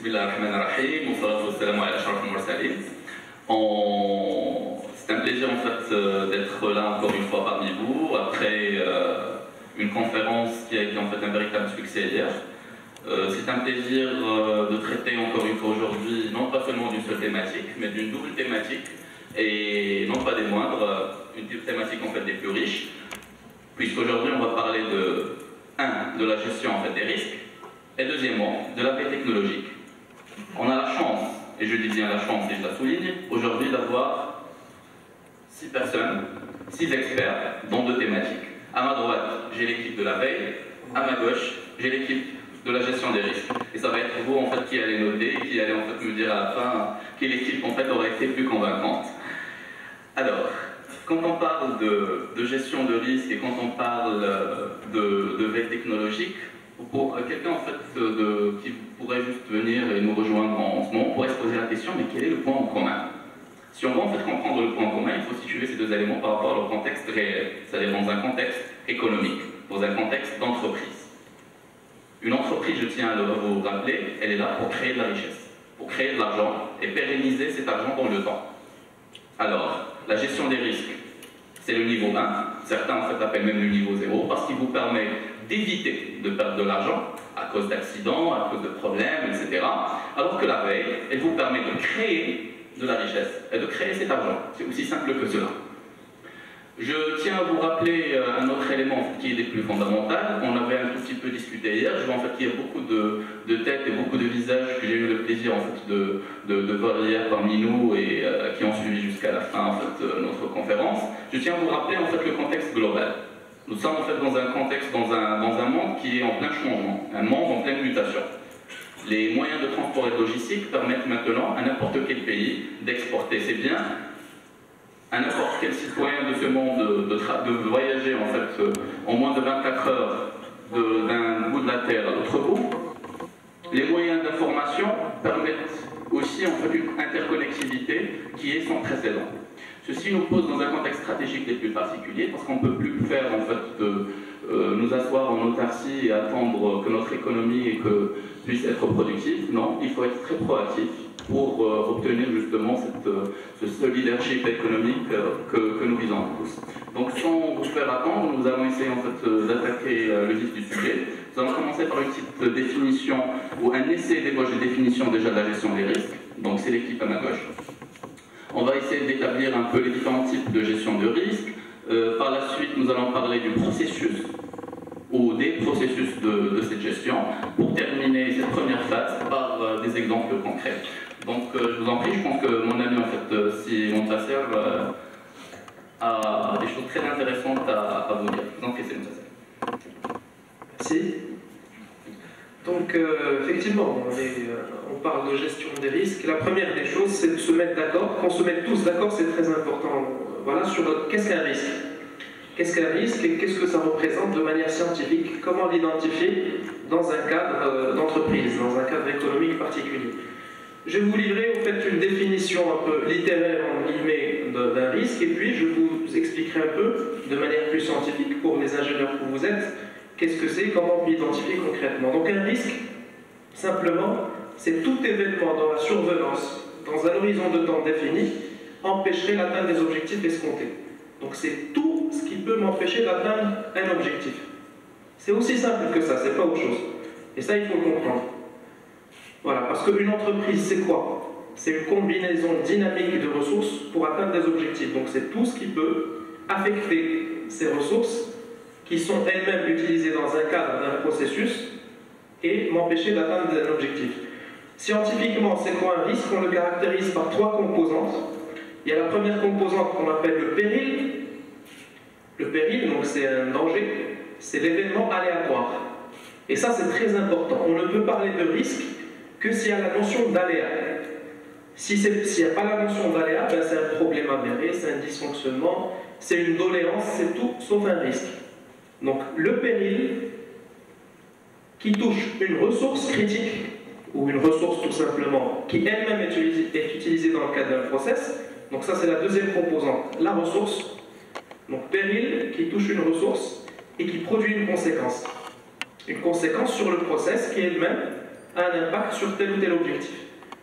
Bismillahirrahmanirrahim, c'est un plaisir en fait d'être là encore une fois parmi vous après une conférence qui a été en fait un véritable succès hier. C'est un plaisir de traiter encore une fois aujourd'hui non pas seulement d'une seule thématique mais d'une double thématique et non pas des moindres, une thématique en fait des plus riches puisqu'aujourd'hui on va parler de la gestion en fait des risques et deuxièmement de la veille technologique. On a la chance, et je dis bien la chance et je la souligne, aujourd'hui d'avoir 6 personnes, 6 experts dans 2 thématiques. À ma droite, j'ai l'équipe de la veille, à ma gauche, j'ai l'équipe de la gestion des risques. Et ça va être vous en fait qui allez noter, qui allez en fait me dire à la fin quelle équipe en fait aurait été plus convaincante. Alors, quand on parle de gestion de risque et quand on parle de veille technologique, pour quelqu'un en fait qui pourrait juste venir et nous rejoindre en ce moment, pourrait se poser la question, mais quel est le point en commun? Si on veut en fait comprendre le point en commun, il faut situer ces 2 éléments par rapport à leur contexte réel, c'est-à-dire dans un contexte économique, dans un contexte d'entreprise. Une entreprise, je tiens à vous rappeler, elle est là pour créer de la richesse, pour créer de l'argent et pérenniser cet argent dans le temps. Alors, la gestion des risques, c'est le niveau 1, certains en fait l'appellent même le niveau 0, parce qu'il vous permet d'éviter de perdre de l'argent à cause d'accidents, à cause de problèmes, etc. Alors que la veille, elle vous permet de créer de la richesse et de créer cet argent. C'est aussi simple que cela. Je tiens à vous rappeler un autre élément qui est des plus fondamentaux. On avait un tout petit peu discuté hier. Je vois en fait qu'il y a beaucoup de têtes et beaucoup de visages que j'ai eu le plaisir en fait de voir hier parmi nous et qui ont suivi jusqu'à la fin en fait notre conférence. Je tiens à vous rappeler en fait le contexte global. Nous sommes en fait dans un contexte, dans un monde qui est en plein changement, un monde en pleine mutation. Les moyens de transport et de logistique permettent maintenant à n'importe quel pays d'exporter ses biens, à n'importe quel citoyen de ce monde de voyager en fait en moins de 24 heures d'un bout de la Terre à l'autre bout. Les moyens d'information permettent aussi en fait une interconnectivité qui est sans précédent. Ceci nous pose dans un contexte stratégique des plus particuliers parce qu'on ne peut plus faire en fait nous asseoir en autarcie et attendre que notre économie puisse être productive. Non, il faut être très proactif pour obtenir justement ce leadership économique que nous visons tous. Donc sans vous faire attendre, nous allons essayer en fait d'attaquer le vif du sujet. Nous allons commencer par une petite définition ou un essai d'ébauche de définition déjà de la gestion des risques. Donc c'est l'équipe à ma gauche. On va essayer d'établir un peu les différents types de gestion de risque. Par la suite, nous allons parler du processus ou des processus de cette gestion pour terminer cette première phase par des exemples concrets. Donc, je vous en prie, je pense que mon ami, en fait, Simon Tasser, a des choses très intéressantes à vous dire. Je vous en prie, Simon Tasser. Merci. Donc, effectivement, on parle de gestion des risques. La première des choses, c'est de se mettre d'accord. Qu'on se mette tous d'accord, c'est très important. Voilà, sur qu'est-ce qu'un risque. Qu'est-ce qu'un risque et qu'est-ce que ça représente de manière scientifique? Comment l'identifier dans un cadre d'entreprise, dans un cadre économique particulier? Je vais vous livrer en fait une définition un peu littéraire en guillemets d'un risque et puis je vous expliquerai un peu de manière plus scientifique pour les ingénieurs que vous êtes qu'est-ce que c'est, comment on peut l'identifier concrètement. Donc un risque, simplement, c'est tout événement dans la survenance, dans un horizon de temps défini, empêcherait l'atteinte des objectifs escomptés. Donc c'est tout ce qui peut m'empêcher d'atteindre un objectif. C'est aussi simple que ça, c'est pas autre chose. Et ça, il faut le comprendre. Voilà, parce qu'une entreprise, c'est quoi? C'est une combinaison dynamique de ressources pour atteindre des objectifs. Donc c'est tout ce qui peut affecter ces ressources qui sont elles-mêmes utilisées dans un cadre d'un processus et m'empêcher d'atteindre un objectif. Scientifiquement, c'est quoi un risque? On le caractérise par 3 composantes. Il y a la première composante qu'on appelle le péril. Le péril, donc c'est un danger, c'est l'événement aléatoire. Et ça, c'est très important. On ne peut parler de risque que s'il y a la notion d'aléa. S'il n'y a pas la notion d'aléa, ben c'est un problème avéré, c'est un dysfonctionnement, c'est une doléance, c'est tout sauf un risque. Donc le péril qui touche une ressource critique, ou une ressource tout simplement, qui elle-même est utilisée dans le cadre d'un process, donc ça c'est la deuxième composante, la ressource. Donc péril qui touche une ressource et qui produit une conséquence. Une conséquence sur le process qui elle-même a un impact sur tel ou tel objectif.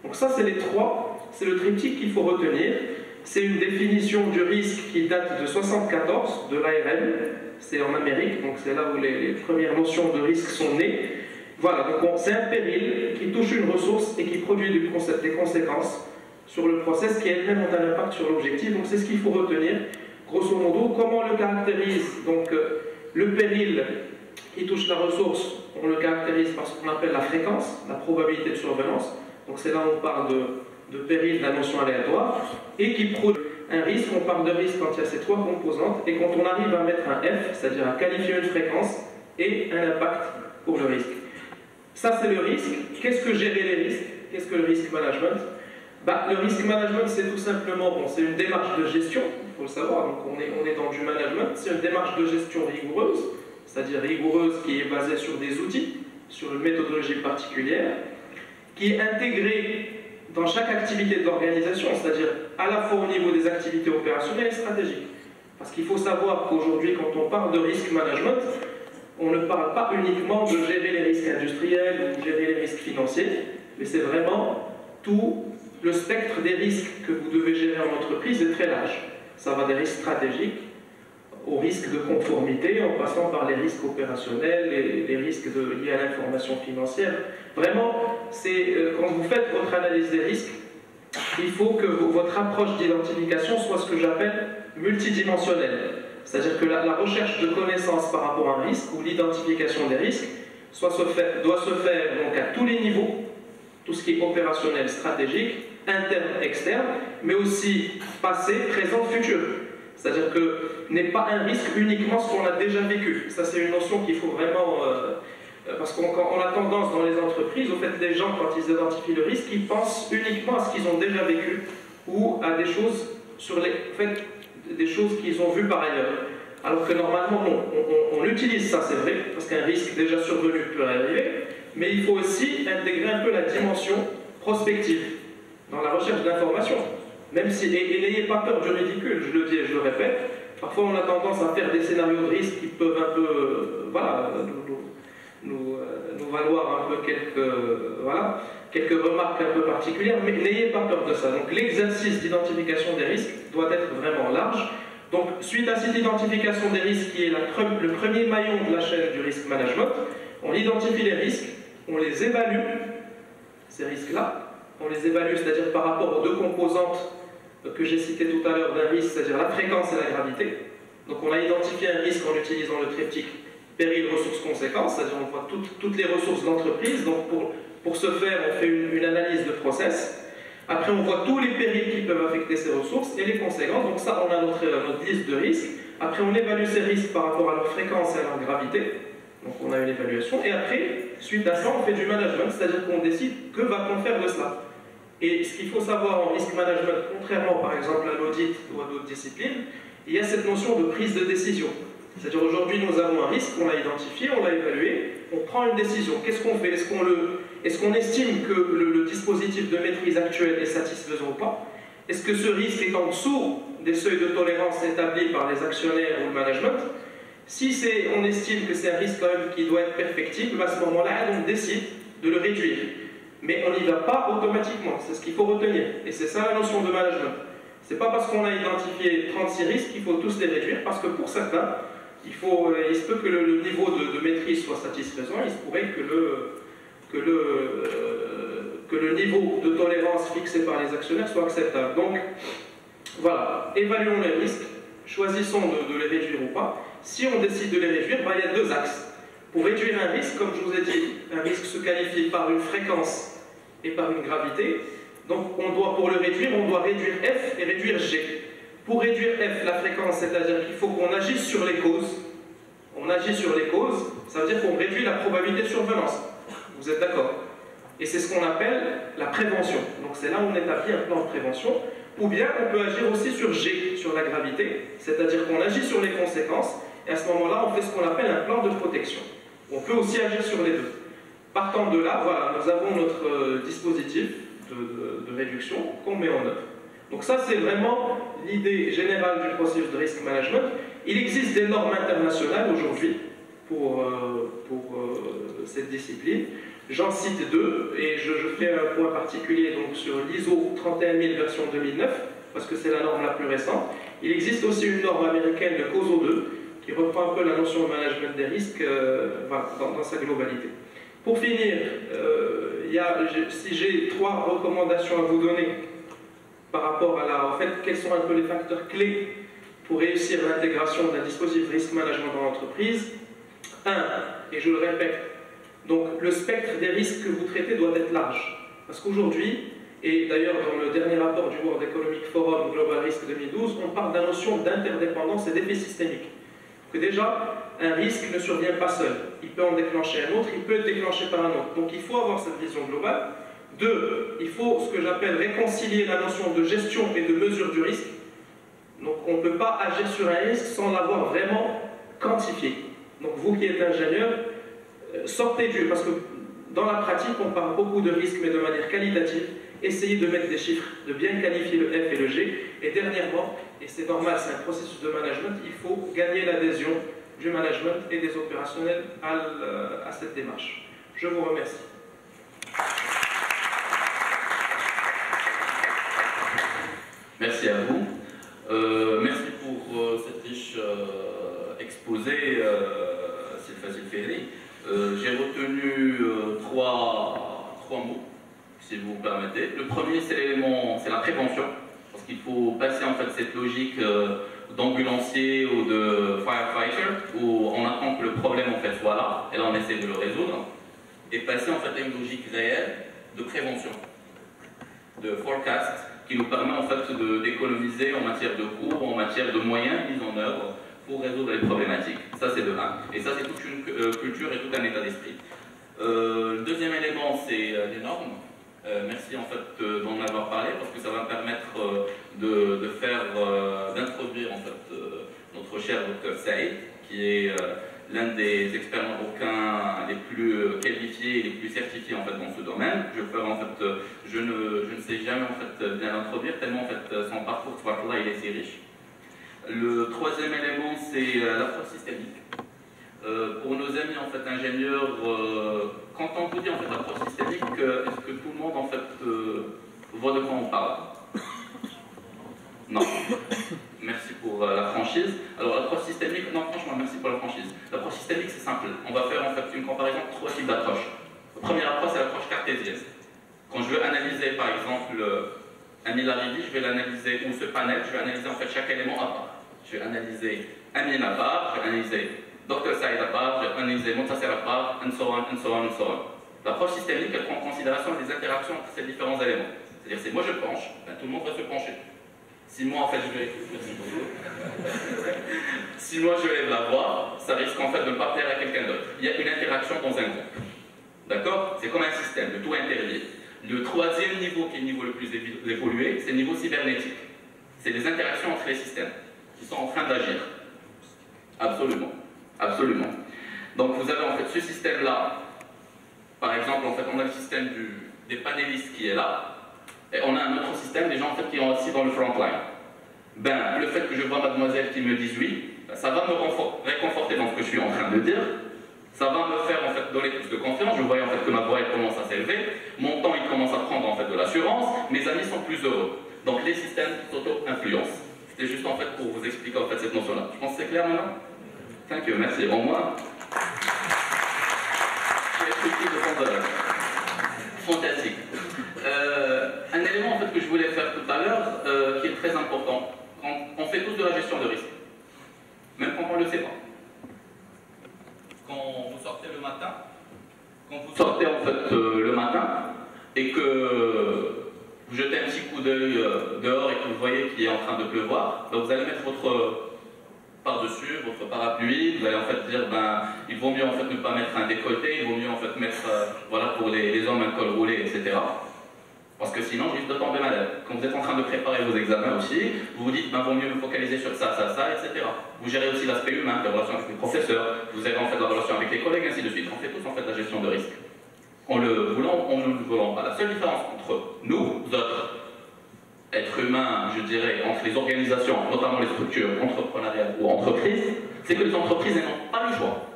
Donc ça, c'est les trois, c'est le triptyque qu'il faut retenir. C'est une définition du risque qui date de 1974, de l'ARM, c'est en Amérique, donc c'est là où les premières notions de risque sont nées. Voilà, donc c'est un péril qui touche une ressource et qui produit des conséquences sur le process qui elles-mêmes ont un impact sur l'objectif. Donc c'est ce qu'il faut retenir, grosso modo. Comment on le caractérise? Donc le péril qui touche la ressource, on le caractérise par ce qu'on appelle la fréquence, la probabilité de survenance. Donc c'est là où on parle de péril, de la notion aléatoire, et qui produit un risque. On parle de risque quand il y a ces trois composantes, et quand on arrive à mettre un F, c'est-à-dire à qualifier une fréquence et un impact pour le risque. Ça, c'est le risque. Qu'est-ce que gérer les risques? Qu'est-ce que le risk management? Le risk management, c'est tout simplement, bon, c'est une démarche de gestion, il faut le savoir, donc on est dans du management, c'est une démarche de gestion rigoureuse, c'est-à-dire rigoureuse qui est basée sur des outils, sur une méthodologie particulière, qui est intégrée dans chaque activité de l'organisation, c'est-à-dire à la fois au niveau des activités opérationnelles et stratégiques. Parce qu'il faut savoir qu'aujourd'hui, quand on parle de risk management, on ne parle pas uniquement de gérer les risques industriels ou de gérer les risques financiers, mais c'est vraiment tout le spectre des risques que vous devez gérer en entreprise est très large. Ça va des risques stratégiques aux risques de conformité, en passant par les risques opérationnels, les risques liés à l'information financière. Vraiment, quand vous faites votre analyse des risques, il faut que votre approche d'identification soit ce que j'appelle multidimensionnelle. C'est-à-dire que la recherche de connaissances par rapport à un risque ou l'identification des risques doit se faire donc à tous les niveaux, tout ce qui est opérationnel, stratégique, interne, externe, mais aussi passé, présent, futur. C'est-à-dire que n'est pas un risque uniquement ce qu'on a déjà vécu. Ça, c'est une notion qu'il faut vraiment... parce qu'on a tendance dans les entreprises, au fait, les gens, quand ils identifient le risque, ils pensent uniquement à ce qu'ils ont déjà vécu ou à des choses des choses qu'ils ont vues par ailleurs. Alors que normalement, on utilise ça, c'est vrai, parce qu'un risque déjà survenu peut arriver, mais il faut aussi intégrer un peu la dimension prospective dans la recherche d'informations. Même si, et n'ayez pas peur du ridicule, je le dis et je le répète, parfois on a tendance à faire des scénarios de risque qui peuvent un peu, nous valoir un peu quelques remarques un peu particulières, mais n'ayez pas peur de ça. Donc l'exercice d'identification des risques doit être vraiment large. Donc suite à cette identification des risques qui est le premier maillon de la chaîne du risk management, on identifie les risques, on les évalue, ces risques-là, on les évalue, c'est-à-dire par rapport aux deux composantes que j'ai citées tout à l'heure d'un risque, c'est-à-dire la fréquence et la gravité. Donc on a identifié un risque en utilisant le triptyque péril, ressources, conséquences, c'est-à-dire on voit toutes les ressources de l'entreprise. Donc pour ce faire, on fait une analyse de process. Après, on voit tous les périls qui peuvent affecter ces ressources et les conséquences. Donc ça, on a notre liste de risques. Après, on évalue ces risques par rapport à leur fréquence et à leur gravité. Donc on a une évaluation. Et après, suite à ça, on fait du management, c'est-à-dire qu'on décide que va-t-on faire de cela. Et ce qu'il faut savoir en risk management, contrairement par exemple à l'audit ou à d'autres disciplines, il y a cette notion de prise de décision. C'est-à-dire aujourd'hui, nous avons un risque, on l'a identifié, on l'a évalué, on prend une décision. Qu'est-ce qu'on fait? Est-ce qu'on estime que le dispositif de maîtrise actuel est satisfaisant ou pas? Est-ce que ce risque est en dessous des seuils de tolérance établis par les actionnaires ou le management? Si on estime que c'est un risque quand même qui doit être perfectible, à ce moment-là, on décide de le réduire. Mais on n'y va pas automatiquement, c'est ce qu'il faut retenir. Et c'est ça la notion de management. C'est pas parce qu'on a identifié 36 risques qu'il faut tous les réduire, parce que pour certains, il se peut que le niveau de maîtrise soit satisfaisant, il se pourrait que le niveau de tolérance fixé par les actionnaires soit acceptable. Donc, voilà, évaluons les risques, choisissons de les réduire ou pas. Si on décide de les réduire, il y a deux axes. Pour réduire un risque, comme je vous ai dit, un risque se qualifie par une fréquence et par une gravité. Donc, pour le réduire, on doit réduire F et réduire G. Pour réduire F, la fréquence, c'est-à-dire qu'il faut qu'on agisse sur les causes. On agit sur les causes, ça veut dire qu'on réduit la probabilité de survenance. Vous êtes d'accord? Et c'est ce qu'on appelle la prévention. Donc c'est là où on établit un plan de prévention. Ou bien on peut agir aussi sur G, sur la gravité, c'est-à-dire qu'on agit sur les conséquences, et à ce moment-là, on fait ce qu'on appelle un plan de protection. On peut aussi agir sur les deux. Partant de là, voilà, nous avons notre dispositif de réduction qu'on met en œuvre. Donc ça, c'est vraiment l'idée générale du processus de risk management. Il existe des normes internationales aujourd'hui pour cette discipline. J'en cite deux, et je fais un point particulier donc, sur l'ISO 31000 version 2009, parce que c'est la norme la plus récente. Il existe aussi une norme américaine, le COSO 2, qui reprend un peu la notion de management des risques dans sa globalité. Pour finir, si j'ai trois recommandations à vous donner par rapport à en fait, quels sont un peu les facteurs clés pour réussir l'intégration d'un dispositif risk management dans l'entreprise. Et je le répète, donc le spectre des risques que vous traitez doit être large. Parce qu'aujourd'hui, et d'ailleurs dans le dernier rapport du World Economic Forum Global Risk 2012, on parle de la notion d'interdépendance et d'effet systémique. Que déjà, un risque ne survient pas seul. Il peut en déclencher un autre, il peut être déclenché par un autre. Donc il faut avoir cette vision globale. 2, il faut ce que j'appelle réconcilier la notion de gestion et de mesure du risque. Donc on ne peut pas agir sur un risque sans l'avoir vraiment quantifié. Donc vous qui êtes ingénieur, sortez du... Parce que dans la pratique, on parle beaucoup de risques, mais de manière qualitative. Essayez de mettre des chiffres, de bien qualifier le F et le G. Et dernièrement, et c'est normal, c'est un processus de management, il faut gagner l'adhésion du management et des opérationnels à cette démarche. Je vous remercie. Merci à vous. Merci pour cette riche exposé, Sylvain Ferry. J'ai retenu trois mots, si vous me permettez. Le premier, c'est la prévention, parce qu'il faut passer en fait cette logique d'ambulancier ou de firefighter, où on attend que le problème en fait soit là, et là on essaie de le résoudre, et passer en fait à une logique réelle de prévention, de forecast, qui nous permet en fait d'économiser en matière de coûts, en matière de moyens mis en œuvre pour résoudre les problématiques. Ça c'est de 1. Et ça c'est toute une culture et tout un état d'esprit. Le deuxième élément c'est les normes. Merci en fait d'en avoir parlé parce que ça va me permettre d'introduire en fait notre cher Dr Saïd qui est l'un des experts marocains les plus qualifiés et les plus certifiés en fait dans ce domaine. Je ne sais jamais en fait bien l'introduire tellement en fait son parcours là il est si riche. Le troisième élément c'est l'approche systémique. Pour nos amis en fait ingénieurs, quand on vous dit en fait approche systémique, est-ce que tout le monde en fait voit de quoi on parle? Non. Merci pour la franchise. Alors l'approche systémique, non franchement merci pour la franchise. L'approche systémique c'est simple. On va faire en fait une comparaison de 3 types d'approches. La première approche c'est l'approche cartésienne. Quand je veux analyser par exemple un Milaridi, je vais l'analyser, ou ce panel, je vais analyser en fait chaque élément à part. Je vais analyser Amine à part, je vais analyser Dr Saïd à part, je vais analyser Montasser à part, and so on, and so on, and so on. L'approche systémique, elle prend en considération les interactions entre ces différents éléments. C'est-à-dire, si moi je penche, ben, tout le monde va se pencher. Si moi, en fait, je vais... Merci beaucoup. Si moi, je lève la voix, ça risque en fait de ne pas plaire à quelqu'un d'autre. Il y a une interaction dans un groupe. D'accord? C'est comme un système, le tout intervient. Le troisième niveau, qui est le niveau le plus évolué, c'est le niveau cybernétique. C'est les interactions entre les systèmes qui sont en train d'agir. Absolument. Absolument. Donc vous avez en fait ce système-là. Par exemple, en fait, on a le système des panélistes qui est là. Et on a un autre système, des gens en fait, qui sont assis dans le front line. Ben, le fait que je vois mademoiselle qui me dise oui, ben, ça va me réconforter dans ce que je suis en train de dire. Ça va me faire en fait donner plus de confiance. Je vois en fait que ma voix elle commence à s'élever. Mon temps il commence à prendre en fait de l'assurance. Mes amis sont plus heureux. Donc les systèmes s'auto-influencent. C'était juste en fait pour vous expliquer en fait cette notion-là. Je pense que c'est clair maintenant. Thank you, merci. Au moins, fantastique. Un élément en fait, que je voulais faire tout à l'heure, qui est très important, on fait tous de la gestion de risque, même quand on ne le sait pas. Quand vous sortez le matin, et que vous jetez un petit coup d'œil dehors et que vous voyez qu'il est en train de pleuvoir, donc vous allez mettre votre par-dessus, votre parapluie, vous allez en fait dire, ben, il vaut mieux en fait ne pas mettre un décolleté, il vaut mieux en fait mettre, voilà, pour les hommes un col roulé, etc. Parce que sinon, je risque de tomber malade. Quand vous êtes en train de préparer vos examens aussi, vous vous dites, ben, vaut mieux me focaliser sur ça, ça, ça, etc. Vous gérez aussi l'aspect humain, les relations avec les professeurs, vous avez en fait la relation avec les collègues, ainsi de suite. On fait tous en fait la gestion de risque. En le voulant, on ne le voulant pas. La seule différence entre nous autres, êtres humains, je dirais, entre les organisations, notamment les structures entrepreneuriales ou entreprises, c'est que les entreprises n'ont pas le choix.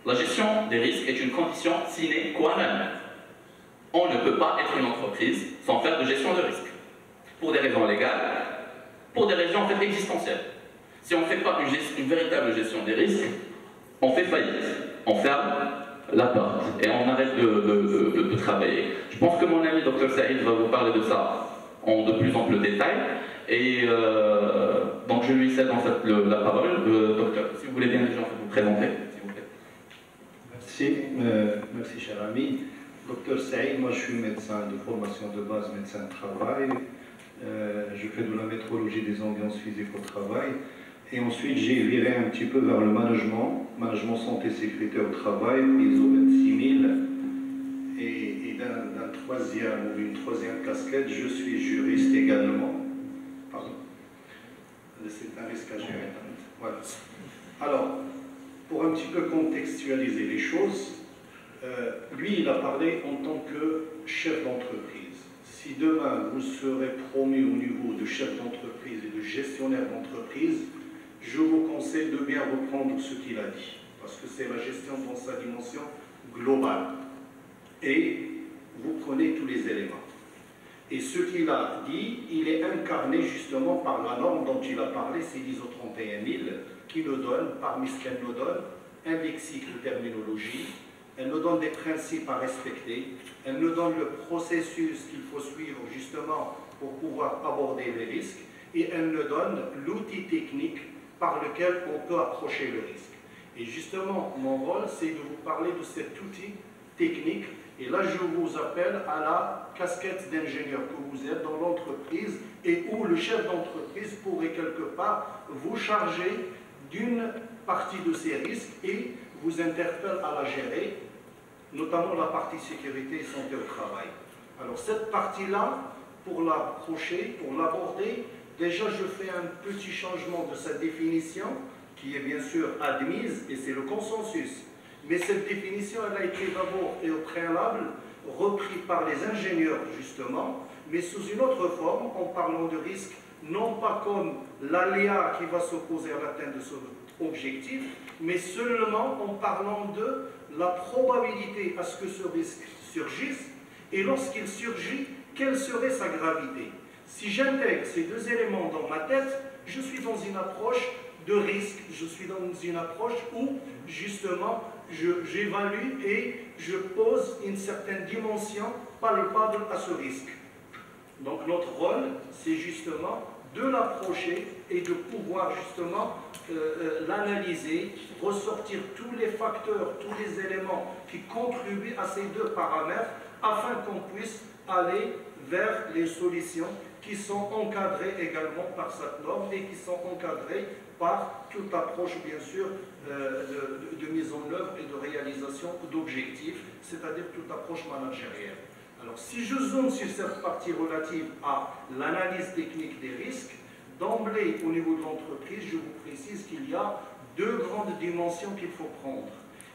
La gestion des risques est une condition sine qua non. On ne peut pas être une entreprise sans faire de gestion de risque. Pour des raisons légales, pour des raisons en fait existentielles. Si on ne fait pas une véritable gestion des risques, on fait faillite, on ferme la porte et on arrête de travailler. Je pense que mon ami Dr Saïd va vous parler de ça en de plus amples détails. Et donc je lui cède en fait la parole. Docteur, si vous voulez bien déjà en fait, vous présenter, s'il vous plaît. Merci, merci cher ami. Docteur Saïd, moi je suis médecin de formation de base, médecin de travail. Je fais de la métrologie des ambiances physiques au travail. Et ensuite, j'ai viré un petit peu vers le management santé sécurité au travail, ISO 26000. Et d'un troisième ou une troisième casquette, je suis juriste également. Pardon. C'est un risque à gérer. Voilà. Alors, pour un petit peu contextualiser les choses, lui, il a parlé en tant que chef d'entreprise. Si demain, vous serez promu au niveau de chef d'entreprise et de gestionnaire d'entreprise, je vous conseille de bien reprendre ce qu'il a dit, parce que c'est la gestion dans sa dimension globale. Et vous prenez tous les éléments. Et ce qu'il a dit, il est incarné justement par la norme dont il a parlé, c'est l'ISO 31000, qui nous donne, parmi ce qu'elle nous donne, un lexique de terminologie, elle nous donne des principes à respecter, elle nous donne le processus qu'il faut suivre justement pour pouvoir aborder les risques, et elle nous donne l'outil technique par lequel on peut approcher le risque. Et justement, mon rôle, c'est de vous parler de cet outil technique. Et là, je vous appelle à la casquette d'ingénieur que vous êtes dans l'entreprise et où le chef d'entreprise pourrait quelque part vous charger d'une partie de ces risques et vous interpelle à la gérer, notamment la partie sécurité et santé au travail. Alors cette partie-là, pour l'approcher, pour l'aborder, déjà je fais un petit changement de sa définition, qui est bien sûr admise, et c'est le consensus. Mais cette définition, elle a été d'abord et au préalable reprise par les ingénieurs, justement, mais sous une autre forme, en parlant de risque, non pas comme l'aléa qui va s'opposer à l'atteinte de son objectif, mais seulement en parlant de la probabilité à ce que ce risque surgisse, et lorsqu'il surgit, quelle serait sa gravité. Si j'intègre ces deux éléments dans ma tête, je suis dans une approche de risque, je suis dans une approche où, justement, j'évalue et je pose une certaine dimension palpable à ce risque. Donc notre rôle, c'est justement de l'approcher et de pouvoir justement l'analyser, ressortir tous les facteurs, tous les éléments qui contribuent à ces deux paramètres afin qu'on puisse aller vers les solutions qui sont encadrées également par cette norme et qui sont encadrées par toute approche, bien sûr, de mise en œuvre et de réalisation d'objectifs, c'est-à-dire toute approche managérielle. Alors, si je zoome sur cette partie relative à l'analyse technique des risques, d'emblée, au niveau de l'entreprise, je vous précise qu'il y a deux grandes dimensions qu'il faut prendre.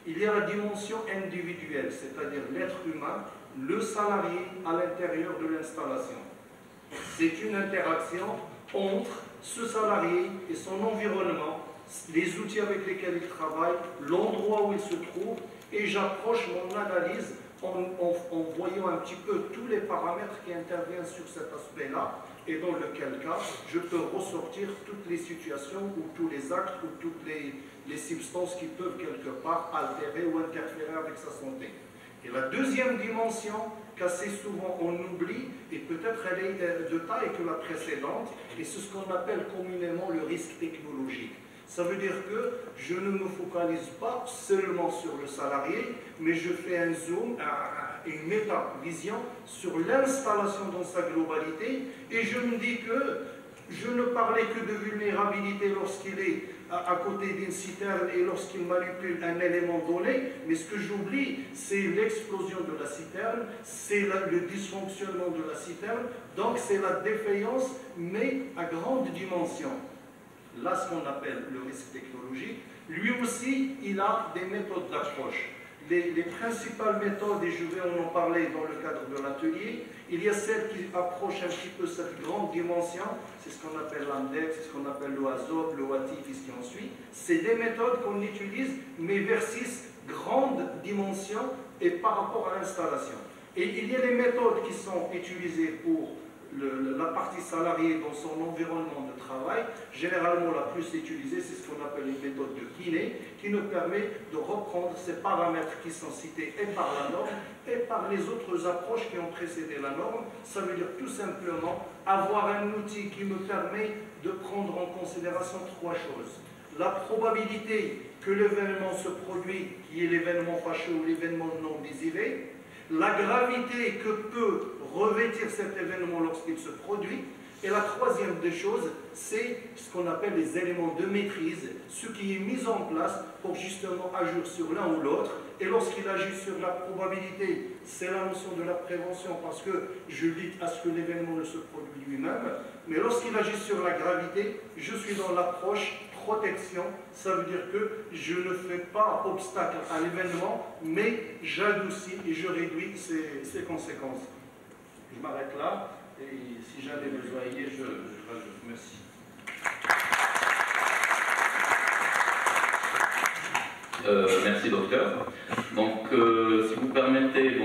Il y a la dimension individuelle, c'est-à-dire l'être humain, le salarié à l'intérieur de l'installation. C'est une interaction entre ce salarié et son environnement, les outils avec lesquels il travaille, l'endroit où il se trouve, et j'approche mon analyse en voyant un petit peu tous les paramètres qui interviennent sur cet aspect-là, et dans lequel cas, je peux ressortir toutes les situations ou tous les actes ou toutes les substances qui peuvent quelque part altérer ou interférer avec sa santé. Et la deuxième dimension, qu'assez souvent on oublie, et peut-être elle est de taille que la précédente, et c'est ce qu'on appelle communément le risque technologique. Ça veut dire que je ne me focalise pas seulement sur le salarié, mais je fais un zoom, une méta-vision sur l'installation dans sa globalité, et je me dis que je ne parlais que de vulnérabilité lorsqu'il est à côté d'une citerne et lorsqu'il manipule un élément donné, mais ce que j'oublie, c'est l'explosion de la citerne, c'est le dysfonctionnement de la citerne, donc c'est la défaillance, mais à grande dimension. Là, ce qu'on appelle le risque technologique, lui aussi, il a des méthodes d'approche. Les principales méthodes, et je vais en parler dans le cadre de l'atelier, il y a celles qui approchent un petit peu cette grande dimension, c'est ce qu'on appelle l'index, c'est ce qu'on appelle le ASOP, le WATIF, et ce qui en suit. C'est des méthodes qu'on utilise, mais versus grande dimension et par rapport à l'installation. Et il y a des méthodes qui sont utilisées pour la partie salariée dans son environnement de travail. Généralement, la plus utilisée, c'est ce qu'on appelle une méthode de Kiné, qui nous permet de reprendre ces paramètres qui sont cités et par la norme et par les autres approches qui ont précédé la norme. Ça veut dire tout simplement avoir un outil qui me permet de prendre en considération trois choses. La probabilité que l'événement se produit, qui est l'événement fâcheux ou l'événement non désiré, la gravité que peut revêtir cet événement lorsqu'il se produit, et la troisième des choses, c'est ce qu'on appelle les éléments de maîtrise, ce qui est mis en place pour justement agir sur l'un ou l'autre. Et lorsqu'il agit sur la probabilité, c'est la notion de la prévention, parce que je lutte à ce que l'événement ne se produise lui-même. Mais lorsqu'il agit sur la gravité, je suis dans l'approche protection. Ça veut dire que je ne fais pas obstacle à l'événement, mais j'adoucis et je réduis ses conséquences. Je m'arrête là, et si j'avais besoin hier, je rajoute. Merci. Merci docteur. Donc si vous permettez,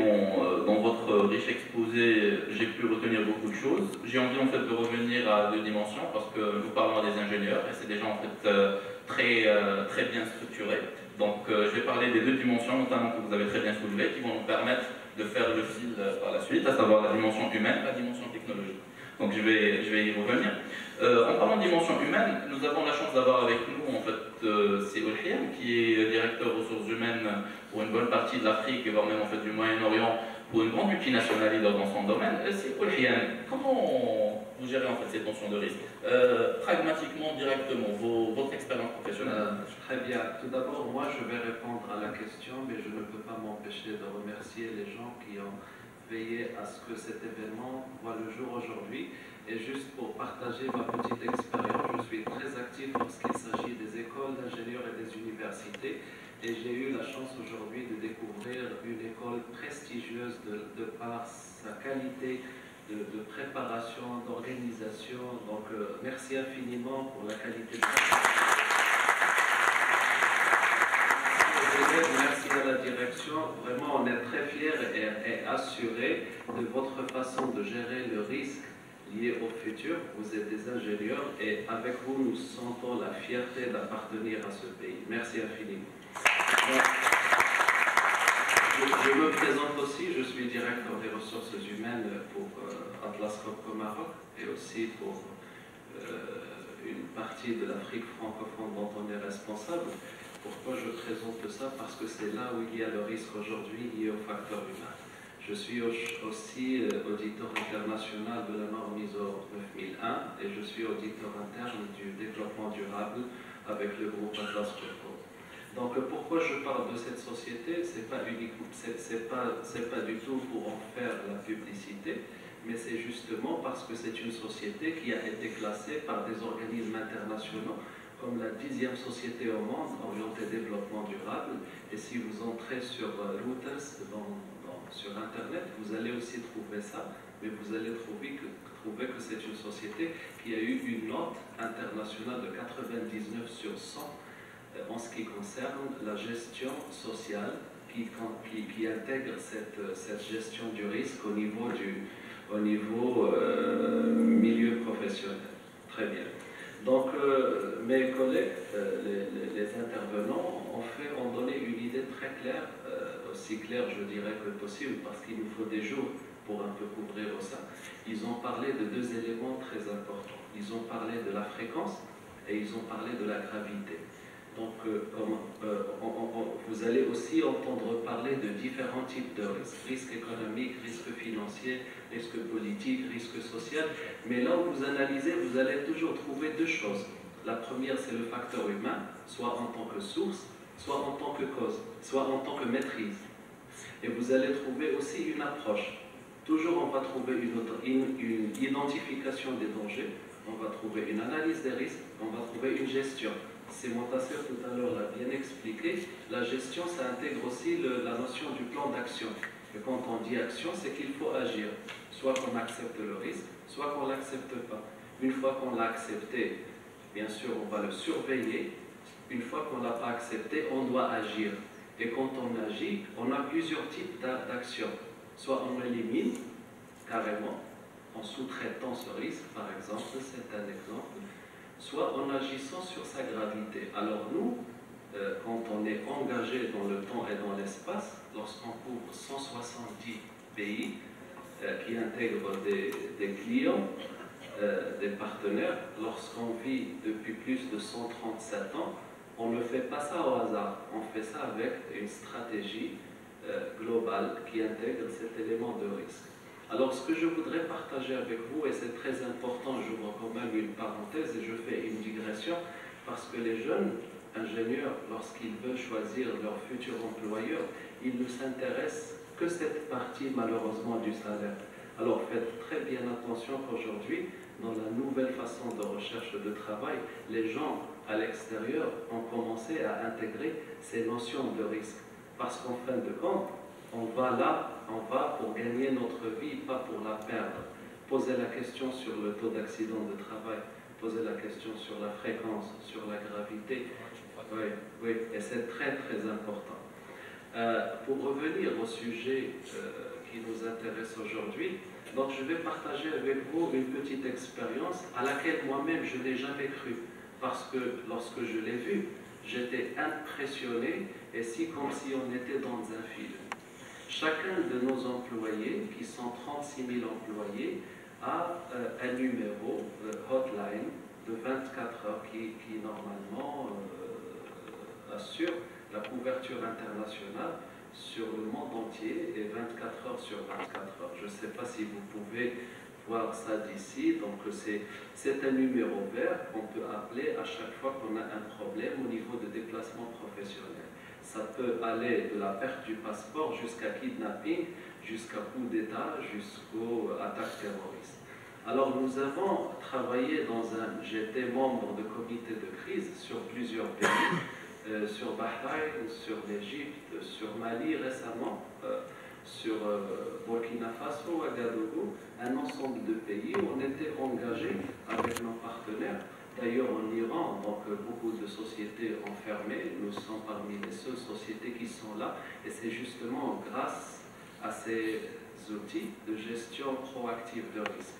dans votre riche exposé, j'ai pu retenir beaucoup de choses. J'ai envie en fait de revenir à deux dimensions parce que nous parlons des ingénieurs et c'est des gens en fait très bien structurés. Donc je vais parler des deux dimensions notamment que vous avez très bien soulevées qui vont nous permettre de faire le fil par la suite, à savoir la dimension humaine et la dimension technologique. Donc je vais y revenir. En parlant de dimension humaine, nous avons la chance d'avoir avec nous en fait c'est Ulhian qui est directeur ressources humaines pour une bonne partie de l'Afrique et voire même en fait du Moyen-Orient pour une grande multinationale leader dans son domaine. C'est Ulhian. Comment vous gérez en fait cette notion de risque pragmatiquement, directement, votre expérience professionnelle? Très bien. Tout d'abord, moi je vais répondre à la question, mais je ne peux pas m'empêcher de remercier les gens qui ont veillé à ce que cet événement voit le jour aujourd'hui. Et juste pour partager ma petite expérience, je suis très actif lorsqu'il s'agit des écoles d'ingénieurs et des universités. Et j'ai eu la chance aujourd'hui de découvrir une école prestigieuse de par sa qualité de préparation, d'organisation. Donc merci infiniment pour la qualité de merci à la direction. Vraiment, on est très fiers et assurés de votre façon de gérer le risque lié au futur. Vous êtes des ingénieurs et avec vous, nous sentons la fierté d'appartenir à ce pays. Merci infiniment. Je me présente aussi, je suis directeur des ressources humaines pour Atlas Copco Maroc et aussi pour une partie de l'Afrique francophone dont on est responsable. Pourquoi je présente ça? Parce que c'est là où il y a le risque aujourd'hui lié au facteur humain. Je suis aussi auditeur international de la norme ISO 9001 et je suis auditeur interne du développement durable avec le groupe Atlas Copco. Donc pourquoi je parle de cette société? C'est pas du tout pour en faire la publicité, mais c'est justement parce que c'est une société qui a été classée par des organismes internationaux comme la 10e société au monde orientée développement durable. Et si vous entrez sur Reuters sur Internet, vous allez aussi trouver ça, mais vous allez trouver que c'est une société qui a eu une note internationale de 99 sur 100 en ce qui concerne la gestion sociale qui intègre cette gestion du risque au niveau milieu professionnel. Très bien. Donc, mes collègues, les intervenants, ont donné une idée très claire, aussi claire, je dirais, que possible, parce qu'il nous faut des jours pour un peu couvrir ça. Ils ont parlé de deux éléments très importants. Ils ont parlé de la fréquence et ils ont parlé de la gravité. Donc, vous allez aussi entendre parler de différents types de risques. Risque économique, risque financier, risque politique, risque social. Mais là où vous analysez, vous allez toujours trouver deux choses. La première, c'est le facteur humain, soit en tant que source, soit en tant que cause, soit en tant que maîtrise. Et vous allez trouver aussi une approche. Toujours, on va trouver une identification des dangers, on va trouver une analyse des risques, on va trouver une gestion. C'est Montasseur tout à l'heure l'a bien expliqué. La gestion, ça intègre aussi la notion du plan d'action. Et quand on dit action, c'est qu'il faut agir. Soit qu'on accepte le risque, soit qu'on ne l'accepte pas. Une fois qu'on l'a accepté, bien sûr, on va le surveiller. Une fois qu'on ne l'a pas accepté, on doit agir. Et quand on agit, on a plusieurs types d'actions. Soit on l'élimine carrément, en sous-traitant ce risque, par exemple, c'est un exemple, soit en agissant sur sa gravité. Alors nous, quand on est engagé dans le temps et dans l'espace, lorsqu'on couvre 170 pays qui intègrent des clients, des partenaires, lorsqu'on vit depuis plus de 137 ans, on ne fait pas ça au hasard, on fait ça avec une stratégie globale qui intègre cet élément de risque. Alors ce que je voudrais partager avec vous, et c'est très important, j'ouvre quand même une parenthèse et je fais une digression, parce que les jeunes ingénieurs, lorsqu'ils veulent choisir leur futur employeur, ils ne s'intéressent que cette partie malheureusement du salaire. Alors faites très bien attention qu'aujourd'hui, dans la nouvelle façon de recherche de travail, les gens à l'extérieur ont commencé à intégrer ces notions de risque. Parce qu'en fin de compte, on va pour gagner notre vie, pas pour la perdre. Posez la question sur le taux d'accident de travail, posez la question sur la fréquence, sur la gravité. Oui, et c'est très très important. Pour revenir au sujet qui nous intéresse aujourd'hui, donc je vais partager avec vous une petite expérience à laquelle moi-même je n'ai jamais cru, parce que lorsque je l'ai vue, j'étais impressionné, et comme si on était dans un film. Chacun de nos employés, qui sont 36 000 employés, a un numéro hotline de 24 heures qui normalement assure la couverture internationale sur le monde entier et 24 heures sur 24 heures. Je ne sais pas si vous pouvez voir ça d'ici. Donc c'est un numéro vert qu'on peut appeler à chaque fois qu'on a un problème au niveau de déplacement professionnel. Ça peut aller de la perte du passeport jusqu'à kidnapping, jusqu'à coup d'État, jusqu'aux attaques terroristes. Alors nous avons travaillé j'étais membre de comité de crise sur plusieurs pays, sur Bahreïn, sur l'Égypte, sur Mali récemment, sur Burkina Faso, Ouagadougou, un ensemble de pays où on était engagés avec nos partenaires. D'ailleurs en Iran, donc beaucoup de sociétés ont fermé, nous sommes parmi les seules sociétés qui sont là, et c'est justement grâce à ces outils de gestion proactive de risque.